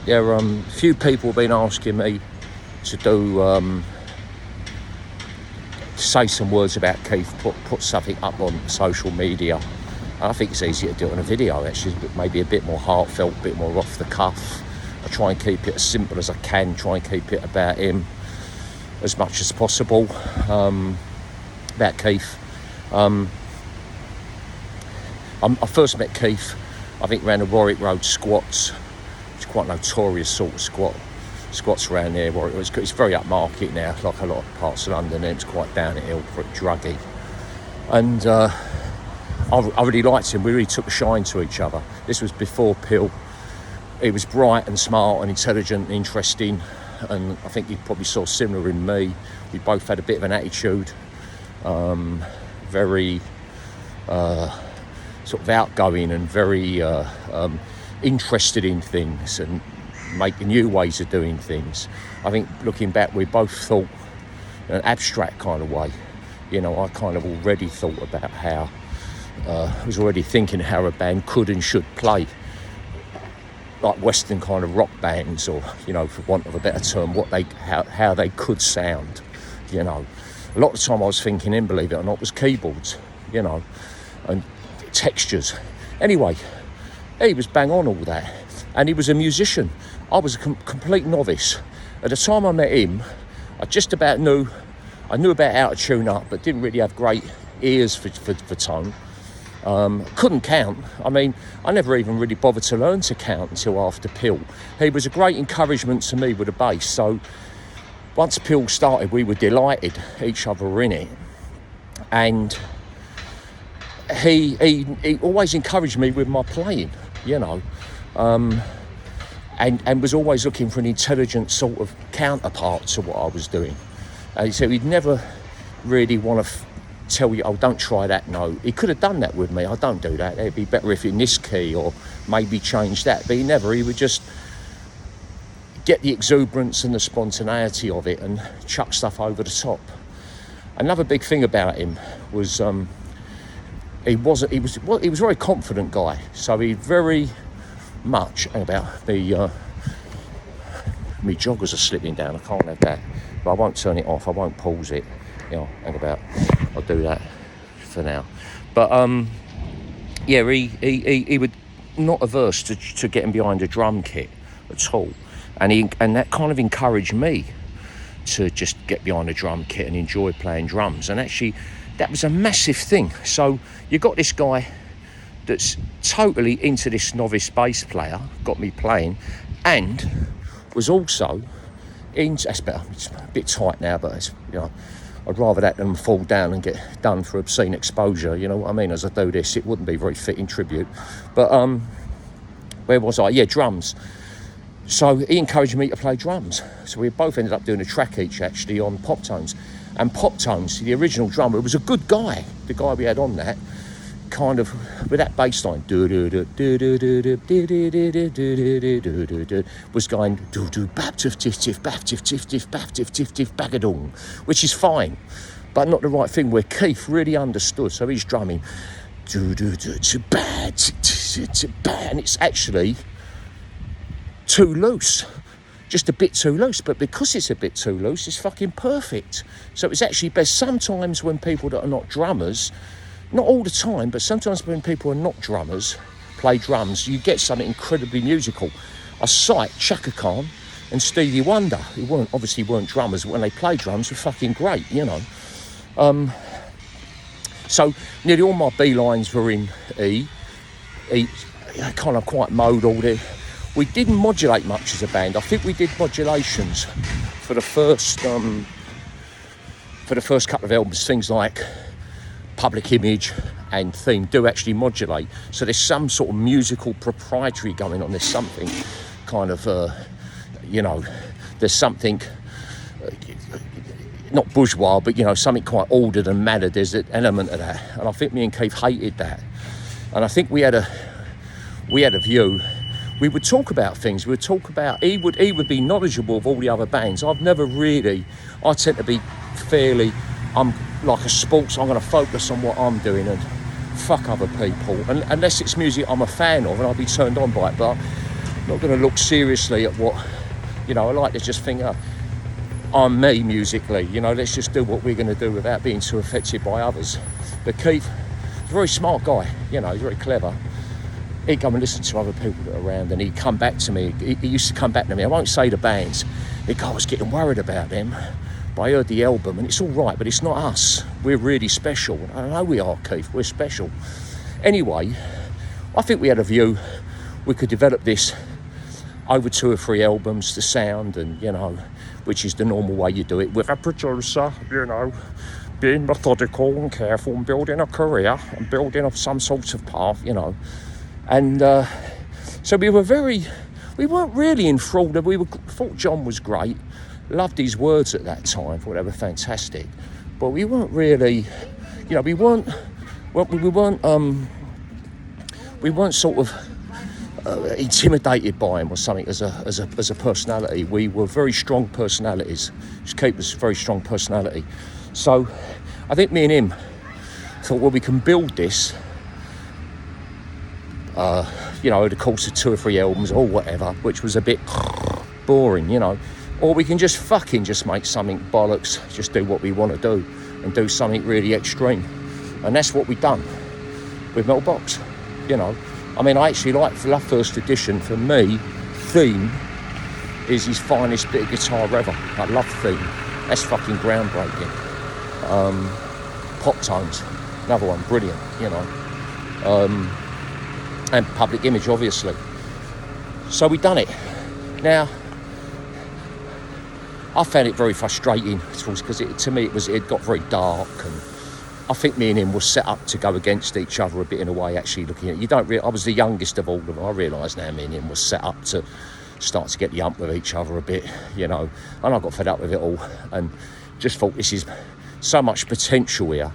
few people have been asking me to do say some words about Keith, put something up on social media. And I think it's easier to do it on a video, actually, maybe a bit more heartfelt, a bit more off the cuff. I try and keep it as simple as I can, try and keep it about him as much as possible, about Keith. I first met Keith, I think, around the Warwick Road squats. It's quite a notorious sort of squats around there. It's very upmarket now, like a lot of parts of London, and it's quite down the hill, pretty druggy. And I really liked him. We really took a shine to each other. This was before Pill. He was bright and smart and intelligent and interesting, and I think he probably saw similar in me. We both had a bit of an attitude, very sort of outgoing and very interested in things and making new ways of doing things. I think looking back, we both thought in an abstract kind of way. You know, I kind of already thought about how, I was already thinking how a band could and should play, like Western kind of rock bands, or, you know, for want of a better term, how they could sound. You know, a lot of the time I was thinking in, believe it or not, was keyboards, you know, and textures. Anyway, he was bang on all that, and he was a musician. I was a complete novice. At the time I met him, I just about knew about how to tune up, but didn't really have great ears for tone. Couldn't count. I mean, I never even really bothered to learn to count until after Pill. He was a great encouragement to me with the bass. So once Pill started, we were delighted each other were in it, and he always encouraged me with my playing, you know, and was always looking for an intelligent sort of counterpart to what I was doing. So he'd never really want to tell you, oh, don't try that note. He could have done that with me. I don't do that. It'd be better if in this key, or maybe change that. But he would just get the exuberance and the spontaneity of it and chuck stuff over the top. Another big thing about him was he was a very confident guy. So he very much, and about me joggers are slipping down. I can't have that. But I won't turn it off. I won't pause it. You know, hang about. I'll do that for now. But he would not averse to getting behind a drum kit at all, and that kind of encouraged me to just get behind a drum kit and enjoy playing drums. And actually, that was a massive thing. So you got this guy that's totally into this novice bass player, got me playing, and was also into. That's better. It's a bit tight now, but it's, you know, I'd rather that than fall down and get done for obscene exposure, you know what I mean? As I do this, it wouldn't be very fitting tribute. But where was I? Yeah, drums. So he encouraged me to play drums. So we both ended up doing a track each, actually, on Pop Tones. And Pop Tones, the original drummer, was a good guy. The guy we had on that, kind of with that bass line, was going do do bap tiff tiff tiff bap tiff tiff tiff bap tiff tiff tiff bagadong, which is fine, but not the right thing. Where Keith really understood, so he's drumming do do do to bad to bad, and it's actually too loose, just a bit too loose. But because it's a bit too loose, it's fucking perfect. So it's actually best sometimes when people that are not drummers. Not all the time, but sometimes when people are not drummers, play drums, you get something incredibly musical. I cite Chaka Khan and Stevie Wonder, who weren't drummers, but when they play drums were fucking great, you know. So nearly all my B lines were in E. Kind of quite modal. We didn't modulate much as a band. I think we did modulations for the first couple of albums. Things like Public Image and Theme do actually modulate, so there's some sort of musical proprietary going on. There's something kind of there's something not bourgeois, but you know, something quite ordered and mannered. There's an element of that, and I think me and Keith hated that. And I think we had a view. We would talk about things. We would talk about. He would be knowledgeable of all the other bands. I tend to be fairly. I'm like a sports. I'm going to focus on what I'm doing and fuck other people. And unless it's music I'm a fan of, and I'll be turned on by it. But not going to look seriously at what, I like to just think, I'm me musically, let's just do what we're going to do without being too affected by others. But Keith, he's a very smart guy, he's very clever. He'd come and listen to other people that are around, and he'd come back to me. He used to come back to me. I won't say the bands. He'd go, I was getting worried about them, but I heard the album, and it's all right, but it's not us. We're really special. I know we are, Keith. We're special. Anyway, I think we had a view. We could develop this over 2 or 3 albums, the sound, and, which is the normal way you do it with a producer, being methodical and careful and building a career and building up some sort of path, And so we weren't really enthralled. Thought John was great, loved his words at that time, thought they were fantastic. But we weren't really, we weren't sort of intimidated by him or something as a personality. We were very strong personalities. Keith was a very strong personality. So I think me and him thought, well, we can build this, over the course of 2 or 3 albums or whatever, which was a bit boring, or we can just make something bollocks, just do what we want to do and do something really extreme. And that's what we've done with Metal Box, I actually like the first edition. For me, Theme is his finest bit of guitar ever. I love Theme. That's fucking groundbreaking. Pop Tones, another one, brilliant, and Public Image, obviously. So we've done it. Now, I found it very frustrating because to me it got very dark, and I think me and him were set up to go against each other a bit in a way. Actually, looking at I was the youngest of all of them. I realise now me and him were set up to start to get the ump with each other a bit, and I got fed up with it all and just thought this is so much potential here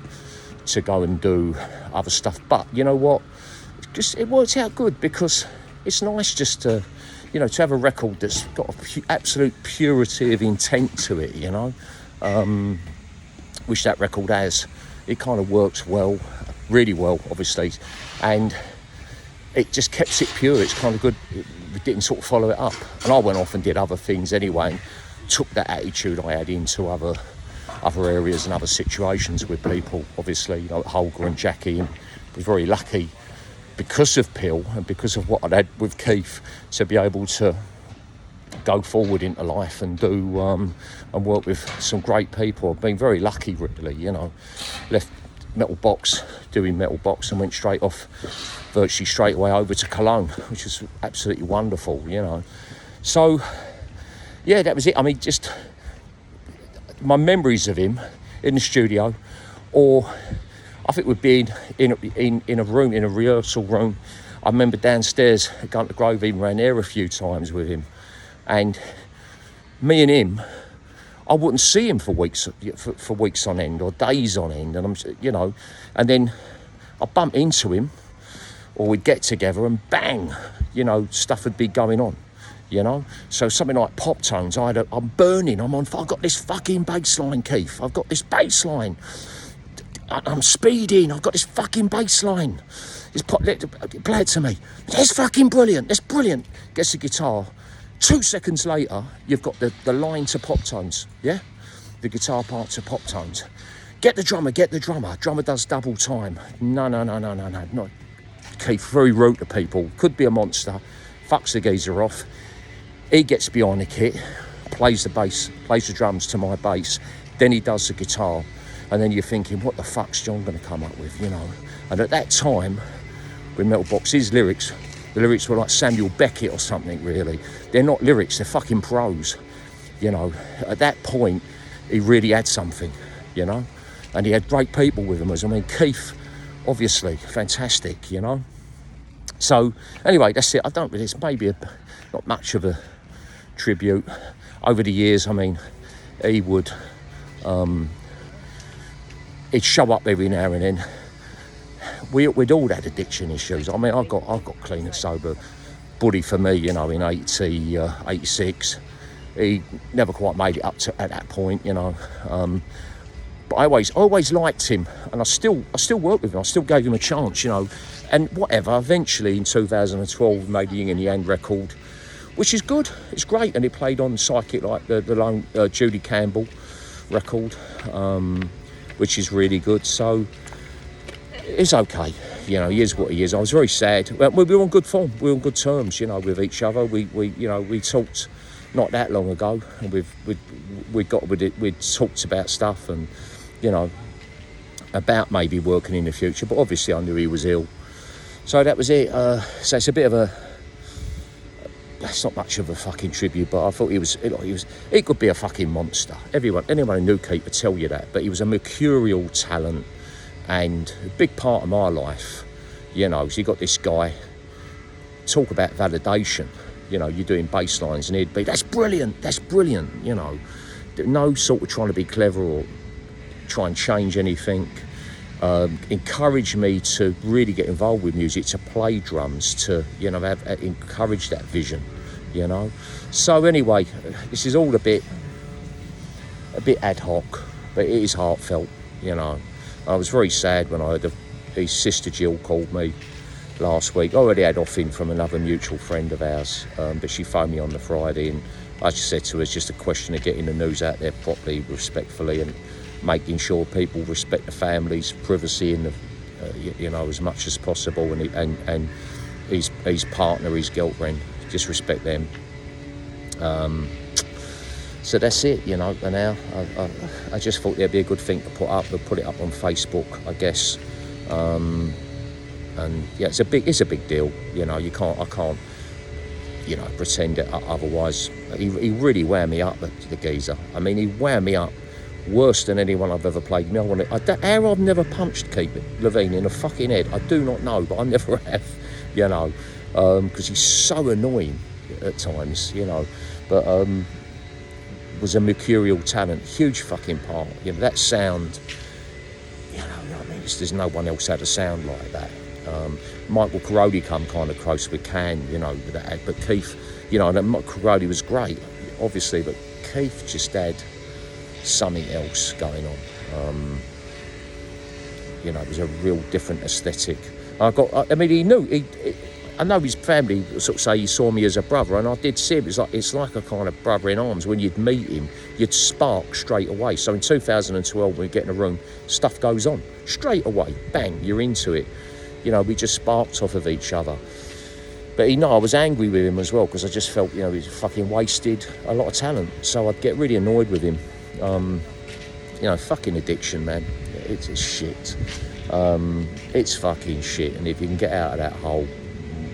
to go and do other stuff. But you know what? It worked out good because it's nice just to, to have a record that's got absolute purity of intent to it, which that record has. It kind of works well, really well, obviously, and it just kept it pure. It's kind of good. We didn't sort of follow it up, and I went off and did other things anyway, and took that attitude I had into other areas and other situations with people. Obviously, Holger and Jackie, and was very lucky because of Peel and because of what I'd had with Keith to be able to go forward into life and do and work with some great people. I've been very lucky, really. Left Metal Box, doing Metal Box, and went virtually straight away over to Cologne, which was absolutely wonderful. So yeah, that was it. Just my memories of him in the studio, or I think we'd been in a room, in a rehearsal room. I remember downstairs at Gunter Grove, even ran there a few times with him. And me and him, I wouldn't see him for weeks on end or days on end. And and then I'd bump into him, or we'd get together and bang, stuff would be going on. So something like Pop Tones, I'm burning. I've got this fucking bass line, Keith. I've got this bass line. I'm speeding. I've got this fucking bass line. Play it to me. It's fucking brilliant. It's brilliant. Gets the guitar. 2 seconds later, you've got the line to Pop Tones, yeah? The guitar part to Pop Tones. Get the drummer. Drummer does double time. No. Not Keith, very rude to people. Could be a monster. Fucks the geezer off. He gets behind the kit, plays the bass, plays the drums to my bass. Then he does the guitar. And then you're thinking, what the fuck's John going to come up with, And at that time, with Metal Box, the lyrics were like Samuel Beckett or something, really. They're not lyrics, they're fucking prose. At that point, he really had something, And he had great people with him. Keith, obviously, fantastic, So, anyway, that's it. It's maybe not much of a tribute. Over the years, he would... he'd show up every now and then. We'd all had addiction issues. I got clean and sober. Buddy for me, in 86. He never quite made it up to at that point, But I always liked him, and I still work with him. I still gave him a chance, And whatever. Eventually, in 2012, made the Yin and Yang record. which is good. It's great, and it played on Psychic, like the lone Judy Campbell record, which is really good. So it's okay. He is what he is. I was very sad. We were on good form. We were on good terms, with each other. We talked not that long ago, and we'd talked about stuff, and about maybe working in the future. But obviously, I knew he was ill, so that was it. So it's a bit of that's not much of a fucking tribute, but I thought he could be a fucking monster. Anyone who knew Keith would tell you that. But he was a mercurial talent. And a big part of my life, so you got this guy, talk about validation, you're doing bass lines and he'd be, that's brilliant, no sort of trying to be clever or try and change anything, encourage me to really get involved with music, to play drums, to, encourage that vision, So anyway, this is all a bit ad hoc, but it is heartfelt, I was very sad when I heard his sister Jill called me last week. I already had offing from another mutual friend of ours, but she phoned me on the Friday, and I just said to her, it's just a question of getting the news out there properly, respectfully, and making sure people respect the family's privacy and as much as possible, and his partner, his girlfriend, just respect them. So that's it, and now I just thought there'd be a good thing to put it up on Facebook, I guess. And yeah, it's a big deal, I can't, pretend that otherwise. He really wound me up, the geezer. I mean, he wound me up worse than anyone I've ever played. How I've never punched Keith Levene in the fucking head, I do not know, but I never have, because he's so annoying at times, but was a mercurial talent, huge fucking part. That sound, there's no one else had a sound like that. Michael Corrodi come kind of close with Can, with that. But Keith, and Michael Corrodi was great, obviously, but Keith just had something else going on. It was a real different aesthetic. He knew. I know his family sort of say he saw me as a brother, and I did see him. It's like a kind of brother in arms. When you'd meet him, you'd spark straight away. So in 2012, when we get in a room, stuff goes on straight away. Bang, you're into it. We just sparked off of each other. But I was angry with him as well, because I just felt, he fucking wasted a lot of talent. So I'd get really annoyed with him. Fucking addiction, man. It's shit. It's fucking shit. And if you can get out of that hole,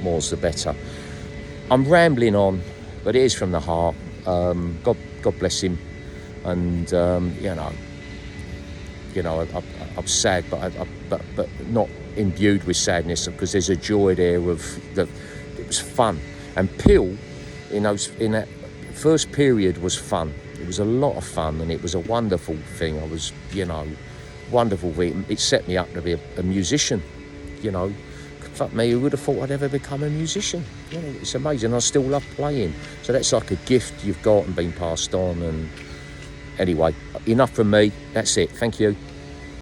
more's the better. I'm rambling on, but it is from the heart. God bless him. And I'm sad, but not imbued with sadness, because there's a joy there it was fun. And Peel, in that first period, was fun. It was a lot of fun, and it was a wonderful thing. I was, wonderful thing. It set me up to be a musician, Fuck me, who would have thought I'd ever become a musician? It's amazing. I still love playing. So that's like a gift you've got and been passed on. And anyway, enough from me. That's it. Thank you.